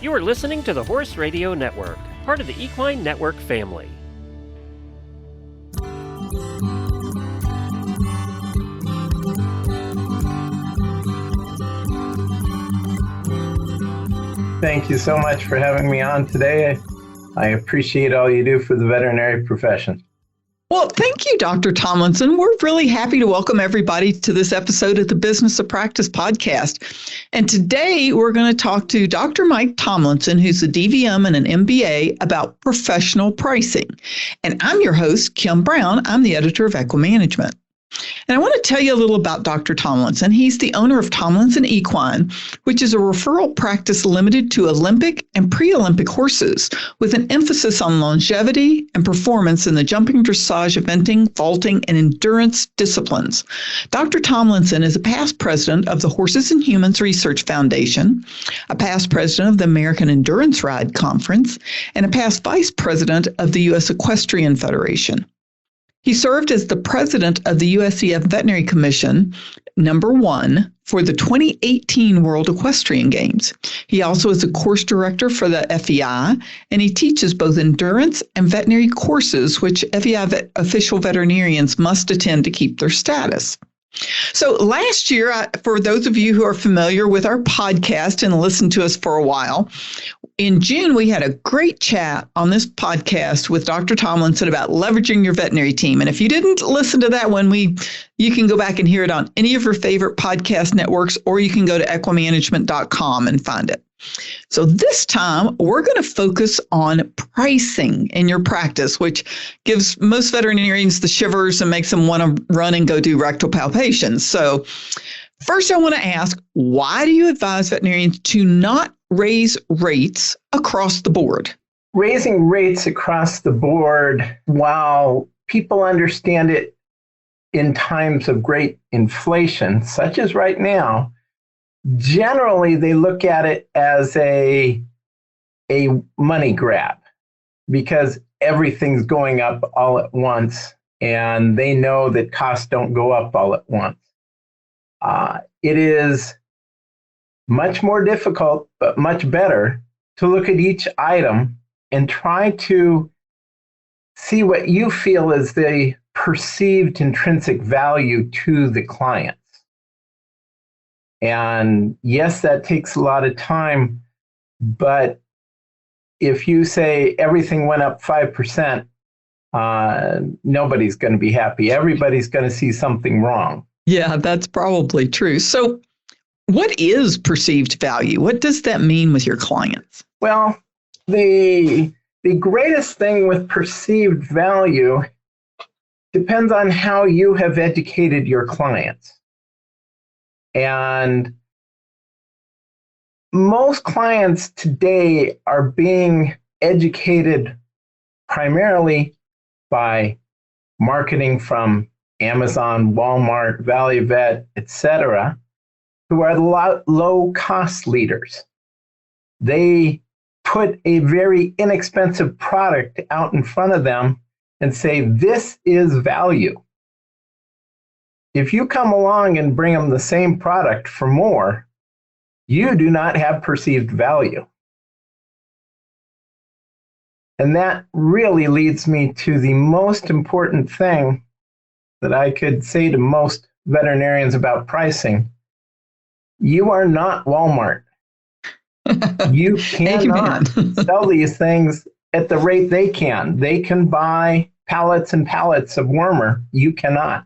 You are listening to the Horse Radio Network, part of the Equine Network family. Thank you so much for having me on today. I appreciate all you do for the veterinary profession. Well, thank you, Dr. Tomlinson. We're really happy to welcome everybody to this episode of the Business of Practice podcast. And today we're going to talk to Dr. Mike Tomlinson, who's a DVM and an MBA, about professional pricing. And I'm your host, Kim Brown. I'm the editor of Equimanagement. And I want to tell you a little about Dr. Tomlinson. He's the owner of Tomlinson Equine, which is a referral practice limited to Olympic and pre-Olympic horses, with an emphasis on longevity and performance in the jumping, dressage, eventing, vaulting, and endurance disciplines. Dr. Tomlinson is a past president of the Horses and Humans Research Foundation, a past president of the American Endurance Ride Conference, and a past vice president of the U.S. Equestrian Federation. He served as the president of the USEF Veterinary Commission, #1, for the 2018 World Equestrian Games. He also is a course director for the FEI, and he teaches both endurance and veterinary courses, which FEI official veterinarians must attend to keep their status. So last year, for those of you who are familiar with our podcast and listened to us for a while, in June, we had a great chat on this podcast with Dr. Tomlinson about leveraging your veterinary team. And if you didn't listen to that one, you can go back and hear it on any of your favorite podcast networks, or you can go to equimanagement.com and find it. So this time, we're going to focus on pricing in your practice, which gives most veterinarians the shivers and makes them want to run and go do rectal palpations. So first, I want to ask, why do you advise veterinarians to not raise rates across the board? Raising rates across the board, while people understand it in times of great inflation, such as right now, generally they look at it as a money grab because everything's going up all at once, and they know that costs don't go up all at once. It is much more difficult, but much better to look at each item and try to see what you feel is the perceived intrinsic value to the clients. And yes, that takes a lot of time, but if you say everything went up 5%, nobody's going to be happy. Everybody's going to see something wrong. Yeah, that's probably true. So what is perceived value? What does that mean with your clients? Well, the greatest thing with perceived value depends on how you have educated your clients. And most clients today are being educated primarily by marketing from Amazon, Walmart, Value Vet, etc., who are the low-cost leaders. They put a very inexpensive product out in front of them and say, this is value. If you come along and bring them the same product for more, you do not have perceived value. And that really leads me to the most important thing that I could say to most veterinarians about pricing. You are not Walmart. You cannot sell these things at the rate they can. They can buy pallets and pallets of wormer. You cannot.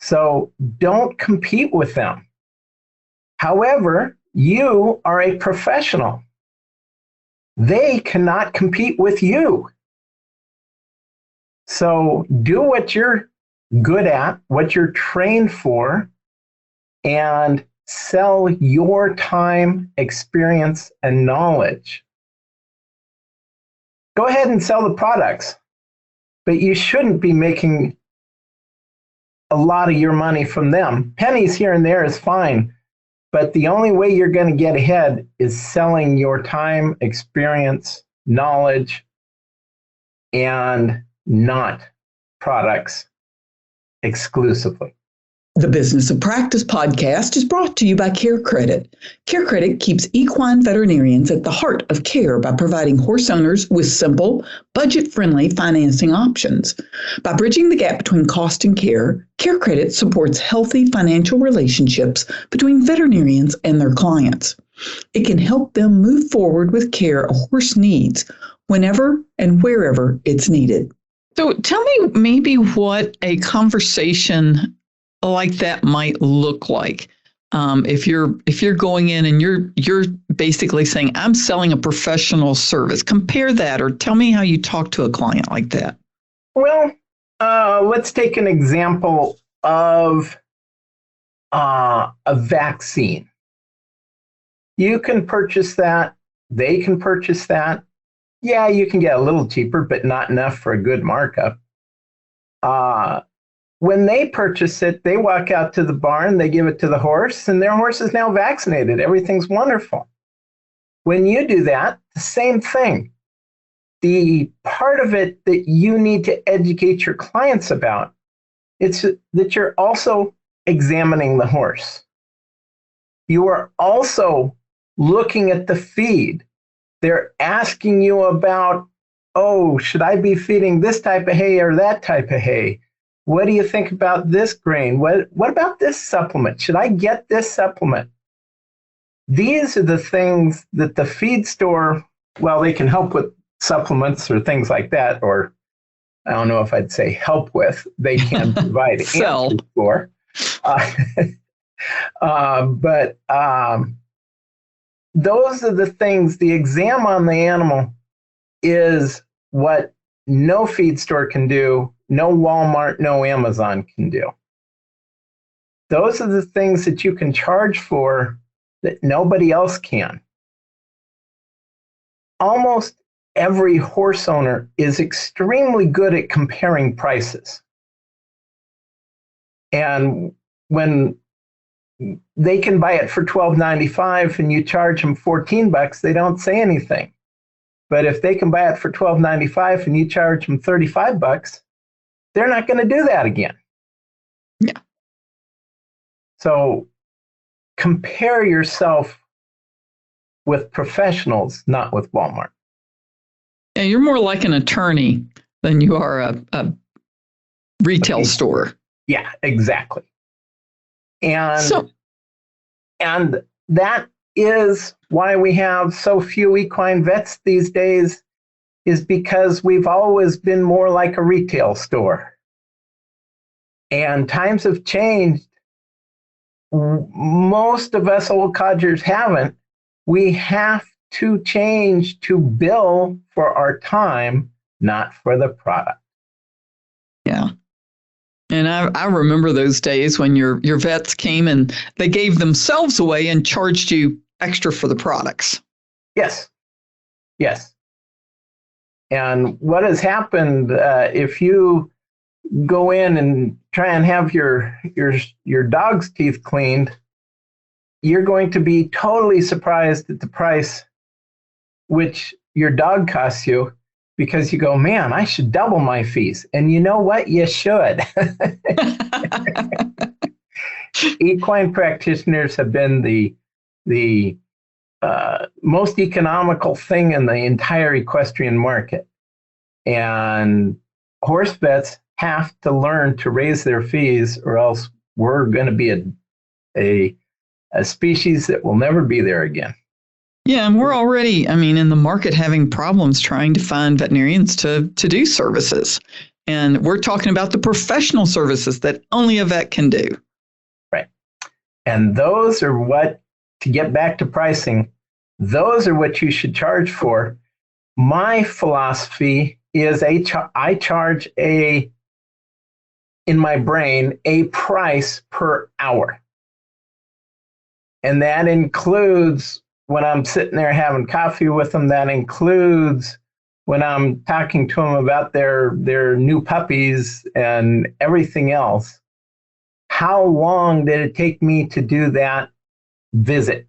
So don't compete with them. However, you are a professional. They cannot compete with you. So do what you're good at, what you're trained for, and sell your time, experience, and knowledge. Go ahead and sell the products, but you shouldn't be making a lot of your money from them. Pennies here and there is fine, but the only way you're going to get ahead is selling your time, experience, knowledge, and not products exclusively. The Business of Practice podcast is brought to you by CareCredit. CareCredit keeps equine veterinarians at the heart of care by providing horse owners with simple, budget-friendly financing options. By bridging the gap between cost and care, CareCredit supports healthy financial relationships between veterinarians and their clients. It can help them move forward with care a horse needs whenever and wherever it's needed. So tell me maybe what a conversation like that might look like. If you're going in and you're basically saying, I'm selling a professional service. Compare that, or tell me how you talk to a client like that. Well, let's take an example of a vaccine. You can purchase that. They can purchase that. Yeah, you can get a little cheaper, but not enough for a good markup. When they purchase it, they walk out to the barn, they give it to the horse, and their horse is now vaccinated. Everything's wonderful. When you do that, the same thing. The part of it that you need to educate your clients about, it's that you're also examining the horse. You are also looking at the feed. They're asking you about, oh, should I be feeding this type of hay or that type of hay? What do you think about this grain? What about this supplement? Should I get this supplement? These are the things that the feed store, well, they can help with supplements or things like that, or I don't know if I'd say help with. They can provide answers for. But those are the things. The exam on the animal is what no feed store can do, no Walmart, no Amazon can do. Those are the things that you can charge for that nobody else can. Almost every horse owner is extremely good at comparing prices. And when they can buy it for $12.95 and you charge them $14, they don't say anything. But if they can buy it for $12.95 and you charge them $35, they're not going to do that again. Yeah. So compare yourself with professionals, not with Walmart. Yeah, you're more like an attorney than you are a retail store. Yeah, exactly. And that is why we have so few equine vets these days, is because we've always been more like a retail store. And times have changed. Most of us old codgers haven't. We have to change to bill for our time, not for the product. Yeah. And I remember those days when your vets came and they gave themselves away and charged you extra for the products. Yes. Yes. And what has happened, if you go in and try and have your dog's teeth cleaned, you're going to be totally surprised at the price which your dog costs you, because you go, man, I should double my fees. And you know what? You should. Equine practitioners have been the most economical thing in the entire equestrian market. And horse vets have to learn to raise their fees, or else we're going to be a species that will never be there again. Yeah, and we're already, in the market having problems trying to find veterinarians to do services. And we're talking about the professional services that only a vet can do. Right. And those are what, to get back to pricing, those are what you should charge for. My philosophy is I charge in my brain, a price per hour. And that includes when I'm sitting there having coffee with them. That includes when I'm talking to them about their new puppies and everything else. How long did it take me to do that visit?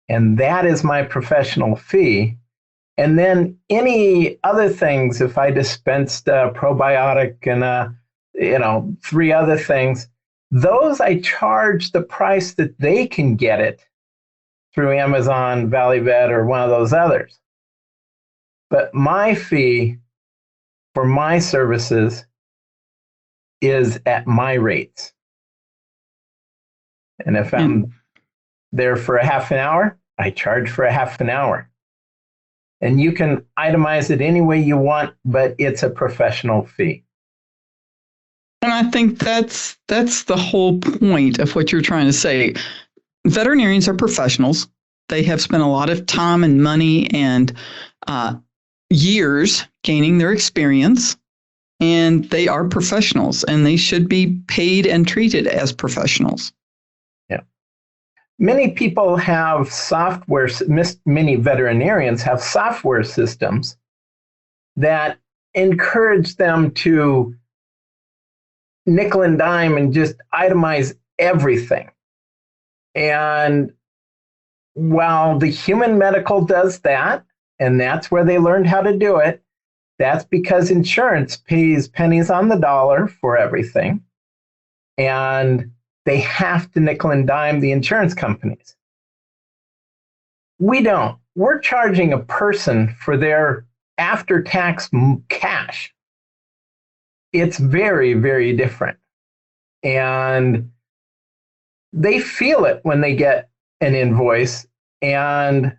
And that is my professional fee. And then any other things, if I dispensed a probiotic and 3 other things, Those I charge the price that they can get it through Amazon, Valley Vet, or one of those others. But my fee for my services is at my rates. And if I'm there for a half an hour, I charge for a half an hour. And you can itemize it any way you want, but it's a professional fee. And I think that's the whole point of what you're trying to say. Veterinarians are professionals. They have spent a lot of time and money and years gaining their experience, and they are professionals, and they should be paid and treated as professionals. Yeah. Many people have software, many veterinarians have software systems that encourage them to nickel and dime and just itemize everything. And while the human medical does that, and that's where they learned how to do it, that's because insurance pays pennies on the dollar for everything. And they have to nickel and dime the insurance companies. We don't. We're charging a person for their after-tax cash. It's very, very different. And they feel it when they get an invoice. And,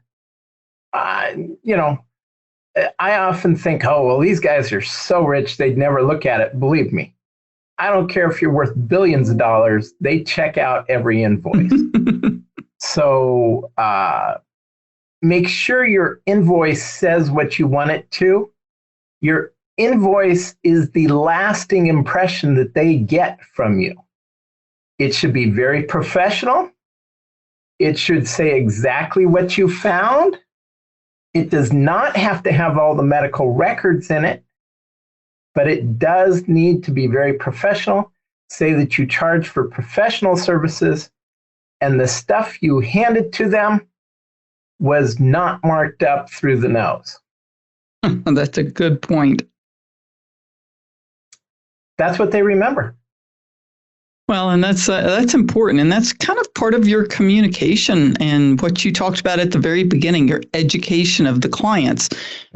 I often think, oh, well, these guys are so rich, they'd never look at it. Believe me, I don't care if you're worth billions of dollars, they check out every invoice. So make sure your invoice says what you want it to. Your invoice is the lasting impression that they get from you. It should be very professional. It should say exactly what you found. It does not have to have all the medical records in it, but it does need to be very professional. Say that you charge for professional services, and the stuff you handed to them was not marked up through the nose. That's a good point. That's what they remember. Well, and that's important, and that's kind of part of your communication and what you talked about at the very beginning, your education of the clients,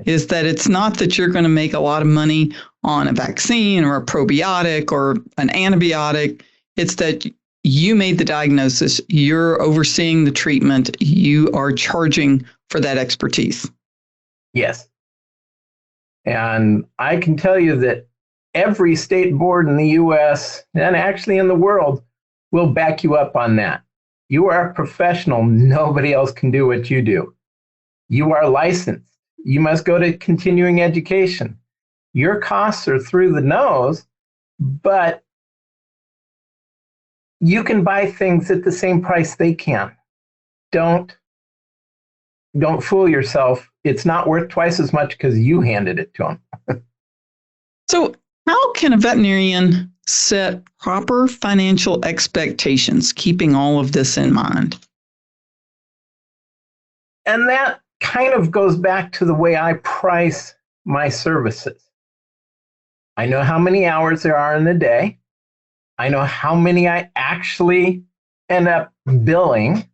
is that it's not that you're going to make a lot of money on a vaccine or a probiotic or an antibiotic. It's that you made the diagnosis, you're overseeing the treatment, you are charging for that expertise. Yes. And I can tell you that every state board in the U.S. and actually in the world will back you up on that. You are a professional. Nobody else can do what you do. You are licensed. You must go to continuing education. Your costs are through the nose, but you can buy things at the same price they can. Don't fool yourself. It's not worth twice as much because you handed it to them. So how can a veterinarian set proper financial expectations, keeping all of this in mind? And that kind of goes back to the way I price my services. I know how many hours there are in the day. I know how many I actually end up billing.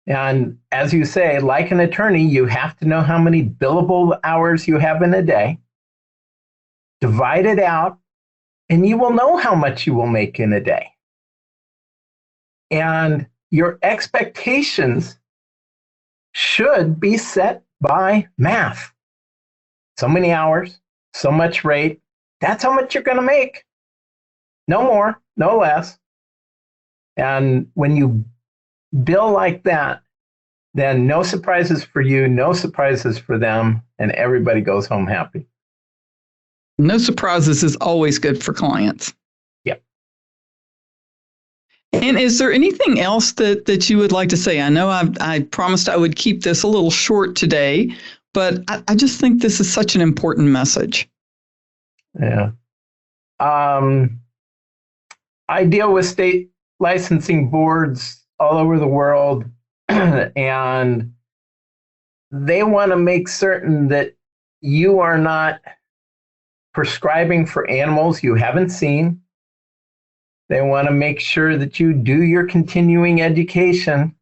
And as you say, like an attorney, you have to know how many billable hours you have in a day. Divide it out, and you will know how much you will make in a day. And your expectations should be set by math. So many hours, so much rate, that's how much you're going to make. No more, no less. And when you bill like that, then no surprises for you, no surprises for them, and everybody goes home happy. No surprises is always good for clients. Yep. And is there anything else that you would like to say? I know I promised I would keep this a little short today, but I just think this is such an important message. Yeah. I deal with state licensing boards all over the world, and they want to make certain that you are not prescribing for animals you haven't seen. They want to make sure that you do your continuing education,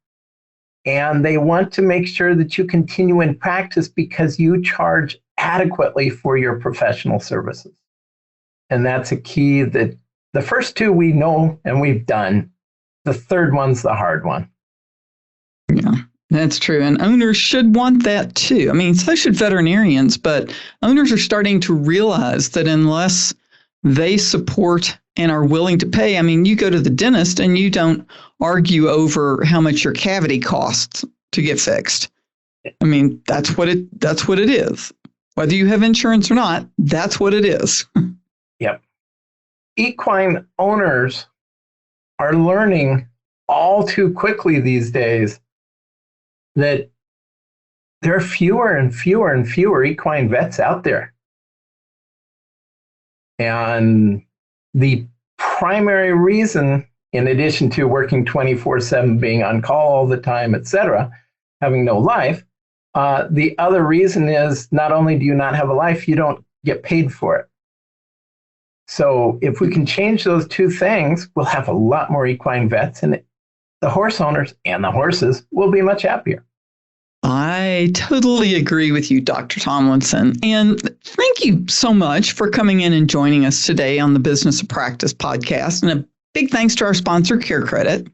and they want to make sure that you continue in practice because you charge adequately for your professional services. And that's a key that the first two we know and we've done. The third one's the hard one. Yeah, that's true. And owners should want that too. I mean, so should veterinarians, but owners are starting to realize that unless they support and are willing to pay, I mean, you go to the dentist and you don't argue over how much your cavity costs to get fixed. I mean, that's what it is. Whether you have insurance or not, that's what it is. Yep. Equine owners are learning all too quickly these days that there are fewer and fewer and fewer equine vets out there. And the primary reason, in addition to working 24/7, being on call all the time, etc., having no life, the other reason is not only do you not have a life, you don't get paid for it. So if we can change those two things, we'll have a lot more equine vets, and the horse owners and the horses will be much happier. I totally agree with you, Dr. Tomlinson. And thank you so much for coming in and joining us today on the Business of Practice podcast. And a big thanks to our sponsor, CareCredit.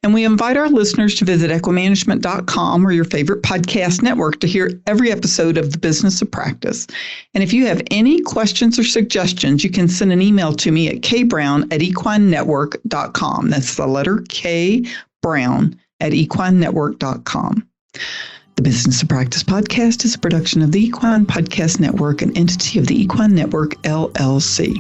And we invite our listeners to visit equimanagement.com or your favorite podcast network to hear every episode of the Business of Practice. And if you have any questions or suggestions, you can send an email to me at kbrown@equinenetwork.com. That's the letter K Brown at equinenetwork.com. The Business of Practice podcast is a production of the Equine Podcast Network, an entity of the Equine Network, LLC.